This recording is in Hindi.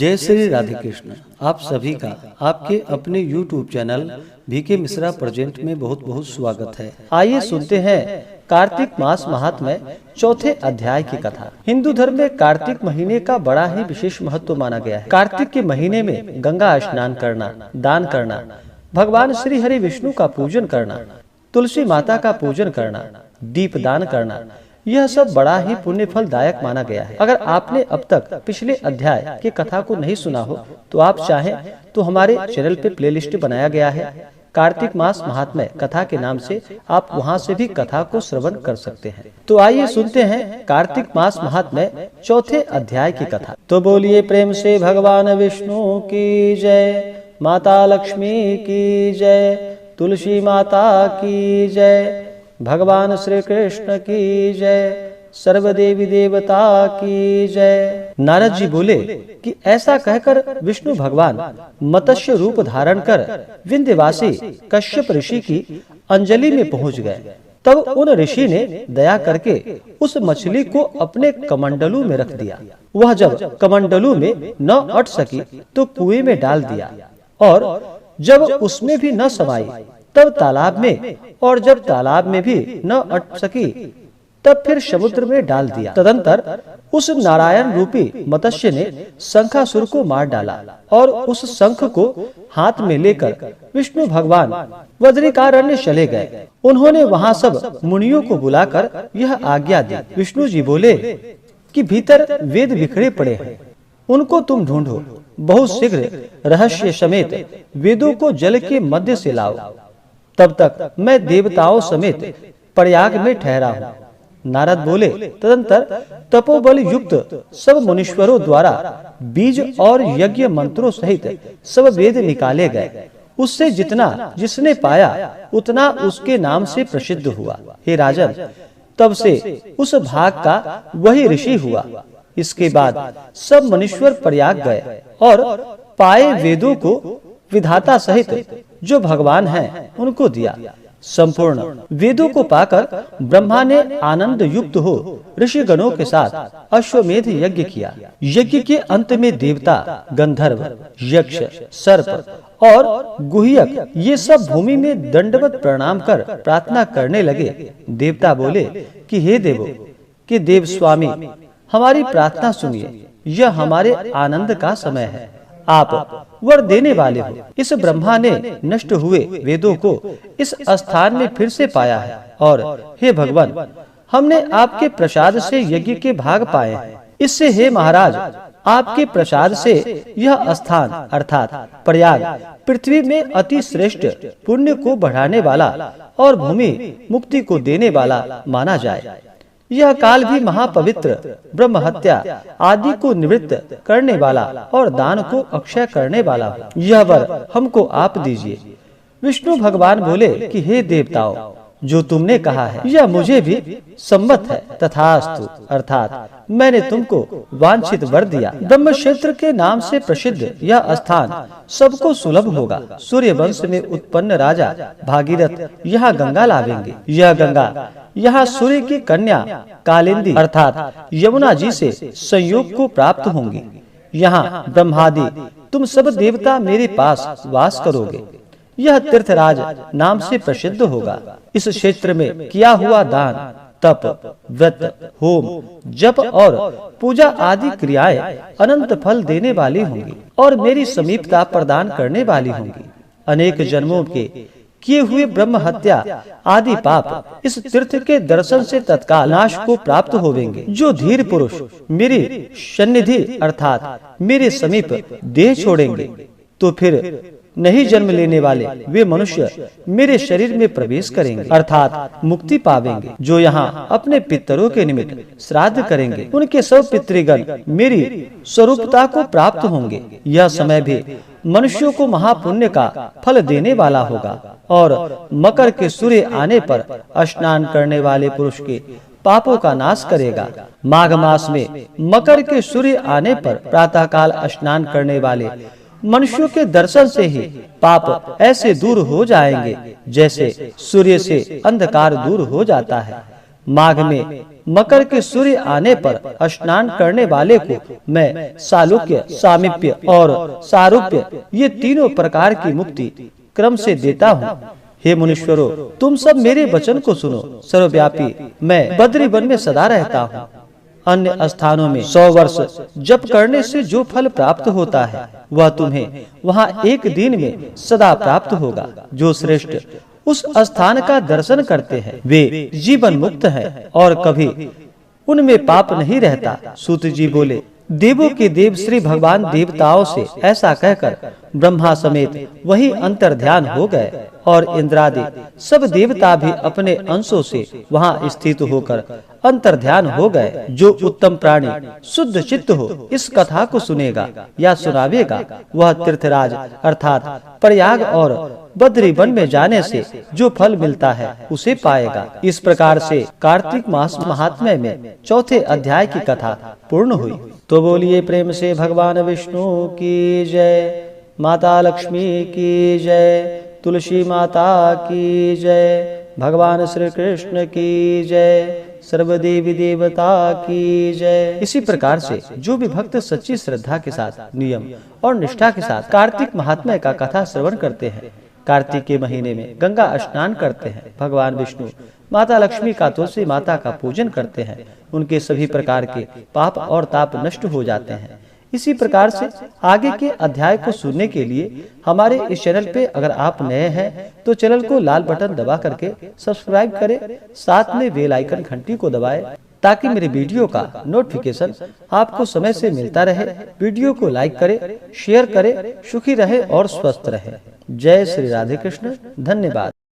जय श्री राधे कृष्ण। आप सभी का आपके अपने YouTube channel VK Mishra present में बहुत बहुत स्वागत है। आइए सुनते हैं कार्तिक मास महात्म्य चौथे अध्याय की कथा। हिंदू धर्म में कार्तिक महीने का बड़ा ही विशेष महत्व माना गया है। कार्तिक के महीने में गंगा स्नान करना, दान करना, भगवान श्री हरि विष्णु का पूजन करना, तुलसी माता का पूजन करना, दीप दान करना, यह सब बड़ा ही पुण्य फलदायक माना गया है। अगर आपने अब तक पिछले अध्याय की कथा को नहीं सुना हो तो आप चाहें तो हमारे चैनल पे प्लेलिस्ट बनाया गया है कार्तिक मास महात्म्य कथा के नाम से, आप वहां से भी कथा को श्रवण कर सकते हैं। तो आइए सुनते हैं कार्तिक मास महात्म्य चौथे अध्याय की कथा। तो बोलिए प्रेम से भगवान विष्णु की जय, माता लक्ष्मी की जय, तुलसी माता की जय, भगवान श्री कृष्ण की जय, सर्वदेवी देवता की जय। नारद जी बोले कि ऐसा कहकर विष्णु भगवान मत्स्य रूप धारण कर विंध्यवासी कश्यप ऋषि की अंजलि में पहुंच गए। तब उन ऋषि ने दया करके उस मछली को अपने कमंडलू में रख दिया। वह जब कमंडलू में न अट सकी तो कुएं में डाल दिया, और जब उसमें भी न समाई तब तालाब में, और जब तालाब में भी न अट सकी तब फिर समुद्र में डाल दिया। तदंतर उस नारायण रूपी मत्स्य ने शंखासुर को मार डाला, और उस शंख को हाथ में लेकर विष्णु भगवान बद्रिकारण्य चले गए। उन्होंने वहां सब मुनियों को बुलाकर यह आज्ञा दी। विष्णु जी बोले कि भीतर वेद बिखरे पड़े हैं, उनको तुम ढूंढो, बहुत शीघ्र रहस्य समेत वेदों को जल के मध्य से लाओ, तब तक मैं देवताओं समेत प्रयाग में ठहरा हूँ। नारद बोले तदंतर तपोबल युक्त सब मुनीश्वरों द्वारा बीज और यज्ञ मंत्रों सहित सब वेद निकाले गए। उससे जितना जिसने पाया उतना उसके नाम से प्रसिद्ध हुआ। हे राजन, तब से उस भाग का वही ऋषि हुआ। इसके बाद सब मुनीश्वर प्रयाग गए और पाए वेदों को विधाता सहित जो भगवान हैं उनको दिया। संपूर्ण वेदों को पाकर ब्रह्मा ने आनंद युक्त हो ऋषि गणों के साथ अश्वमेध यज्ञ किया। यज्ञ के अंत में देवता, गंधर्व, यक्ष, सर्प और गुह्यक ये सब भूमि में दंडवत प्रणाम कर प्रार्थना करने लगे। देवता बोले कि हे देवो, कि देव स्वामी हमारी प्रार्थना सुनिए, यह हमारे आनंद का समय है, आप वर देने वाले हो। इस ब्रह्मा ने नष्ट हुए वेदों को इस स्थान में फिर से पाया है, और हे भगवान, हमने आपके प्रसाद से यज्ञ के भाग पाए हैं। इससे हे महाराज, आपके प्रसाद से यह स्थान अर्थात प्रयाग पृथ्वी में अति श्रेष्ठ पुण्य को बढ़ाने वाला और भूमि मुक्ति को देने वाला माना जाए। यह काल भी महापवित्र, ब्रह्म हत्या आदि को निवृत्त करने वाला और दान को अक्षय करने वाला हो। यह वर हमको आप दीजिए। विष्णु भगवान बोले कि हे देवताओं, जो तुमने कहा है यह मुझे भी सम्मत है, तथास्तु, अर्थात मैंने तुमको वांछित वर दिया। ब्रह्म क्षेत्र के नाम से प्रसिद्ध यह स्थान सबको सुलभ होगा। सूर्य वंश में उत्पन्न राजा भागीरथ यहाँ गंगा लावेंगे। यह गंगा यहाँ सूर्य की कन्या कालिंदी अर्थात यमुना जी से संयोग को प्राप्त होंगी। यहाँ ब्रह्मादि तुम सब देवता मेरे पास वास करोगे। यह तीर्थराज नाम से प्रसिद्ध होगा। इस क्षेत्र में किया हुआ दान, तप, व्रत, होम, जप और पूजा आदि क्रियाएं अनंत फल देने वाली होंगी और मेरी समीपता प्रदान करने वाली होंगी। अनेक जन्मों के किए हुए ब्रह्म हत्या आदि पाप इस तीर्थ के दर्शन से तत्काल नाश को प्राप्त होवेंगे। जो धीर पुरुष मेरी सन्निधि अर्थात मेरे समीप देह छोड़ेंगे तो फिर नहीं जन्म लेने वाले वे मनुष्य मेरे शरीर में प्रवेश करेंगे अर्थात मुक्ति पावेंगे। जो यहाँ अपने पितरों के निमित्त श्राद्ध करेंगे उनके सब पितृगण मेरी स्वरूपता को प्राप्त होंगे। यह समय भी मनुष्यों को महापुण्य का फल देने वाला होगा, और मकर के सूर्य आने पर स्नान करने वाले पुरुष के पापों का नाश करेगा। माघ मास में मकर के सूर्य आने पर प्रातः काल स्नान करने वाले मनुष्यों के दर्शन से ही पाप ऐसे दूर हो जाएंगे जैसे सूर्य से अंधकार दूर हो जाता है। माघ में मकर के सूर्य आने पर स्नान करने वाले को मैं सालुक्य, सामीप्य और सारूप्य ये तीनों प्रकार की मुक्ति क्रम से देता हूँ। हे मुनीश्वरों, तुम सब मेरे वचन को सुनो। सर्वव्यापी मैं बद्री वन में सदा रहता हूँ। अन्य स्थानों में 100 वर्ष जप करने से जो फल प्राप्त होता है वह तुम्हें वहाँ एक दिन में सदा प्राप्त होगा। जो श्रेष्ठ उस स्थान का दर्शन करते हैं वे जीवन मुक्त हैं और कभी उनमें पाप नहीं रहता। सूत जी बोले, देवों के देव श्री भगवान देवताओं से ऐसा कहकर ब्रह्मा समेत वही अंतर्ध्यान हो गए और इंद्रादि सब देवता भी अपने अंशों से वहां स्थित होकर अंतर्ध्यान हो गए। जो उत्तम प्राणी शुद्ध चित्त हो इस कथा को सुनेगा या सुनावेगा वह तीर्थराज अर्थात प्रयाग और बद्री वन में जाने से जो फल मिलता है उसे पाएगा। इस प्रकार से कार्तिक मास महात्म्य में चौथे अध्याय की कथा पूर्ण हुई। तो बोलिए प्रेम से भगवान विष्णु की जय, माता लक्ष्मी की जय, तुलसी माता की जय, भगवान श्री कृष्ण की जय, सर्वदेवी देवता की जय। इसी प्रकार से जो भी भक्त सच्ची श्रद्धा के साथ नियम और निष्ठा के साथ कार्तिक महात्म्य का कथा श्रवण करते हैं, कार्तिक के महीने में गंगा स्नान करते हैं, भगवान विष्णु माता लक्ष्मी का तुलसी माता का पूजन करते हैं, उनके सभी प्रकार के पाप और ताप नष्ट हो जाते हैं। इसी प्रकार से आगे के अध्याय को सुनने के लिए हमारे इस चैनल पे अगर आप नए हैं तो चैनल को लाल बटन दबा करके सब्सक्राइब करें, साथ में बेल आइकन घंटी को दबाएं ताकि मेरे वीडियो का नोटिफिकेशन आपको समय से मिलता रहे। वीडियो को लाइक करें, शेयर करें, सुखी रहे और स्वस्थ रहे। जय श्री राधे कृष्ण। धन्यवाद।